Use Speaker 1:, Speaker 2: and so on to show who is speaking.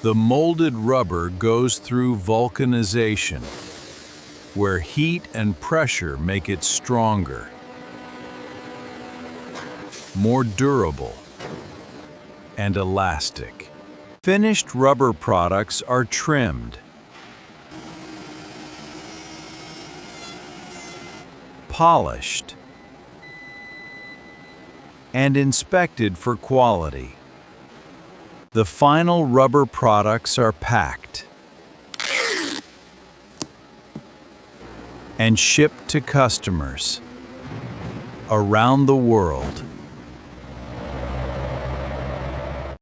Speaker 1: The molded rubber goes through vulcanization, where heat and pressure make it stronger, more durable, and elastic. Finished rubber products are trimmed, polished, and inspected for quality. The final rubber products are packed and shipped to customers around the world.